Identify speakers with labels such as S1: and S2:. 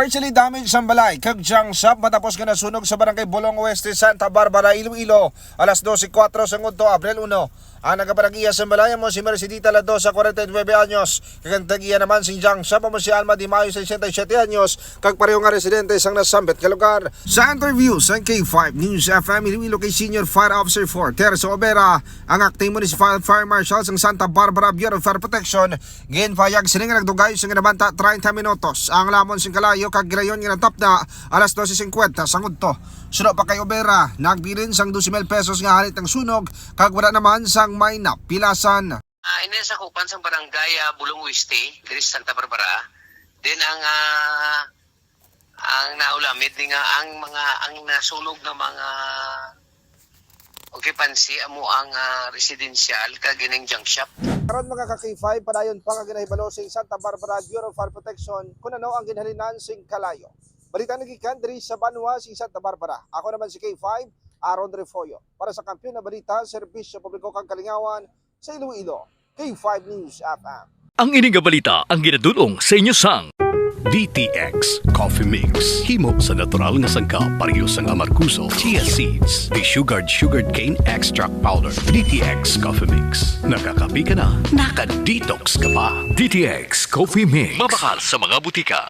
S1: Partially damaged ang balay, kagjang shop matapos nga nasunog sa Barangay Bolong Oeste, Santa Barbara, Iloilo. Alas 12:04 sa ngudto, Abril 1. Ang nagaparagiya sa balay mo si Mercedita Ladosa, 49 anyos. Kagantagiya naman si Jang shop mo si Alma Di Mayo, 67 anyos. Kag pareho nga residente sang nasambit ka lugar. Sa interview sa K5 News FM Iloilo kay Senior Fire Officer 4 Terzo Obera, ang acting municipal fire marshal sang Santa Barbara Bureau of Fire Protection, ginpayag sila nga nagdugay sa nabanta 30 minutos. Ang lamon sing kalayo kag girayon nga natap na alas 12:50 sa ngudto. Suno pa kay Obera, nagbilin sang 12,000 pesos nga halit ng sunog, kag wala naman sang may napilasan.
S2: Ini sa kupan sa barangay Bulong Oeste, diri sa Santa Barbara. Then ang naulamit ni nga ang nasunog na mga occupancy amo ang residential kag ining junk shop.
S1: Karon mga ka-K5, padayon pa nga ginahibalo sing Santa Barbara Bureau of Fire Protection kung ano ang ginhalinan sing kalayo. Balita nagikan diri sa Banwa, si Santa Barbara. Ako naman si K5, Aaron Refoyo. Para sa kampiyon na balita, Serbisyo Publiko kang Kalingawan sa Iloilo, K5 News FM.
S3: Ang ining balita ang ginadulong sa inyo sang
S4: DTX Coffee Mix. Himo sa natural nga sangka pareho sang amarkuso, chia seeds, sugared cane extract powder. DTX Coffee Mix. Nakakapi ka na, naka-detox ka pa.
S3: DTX Coffee Mix. Mabakal sa mga butika.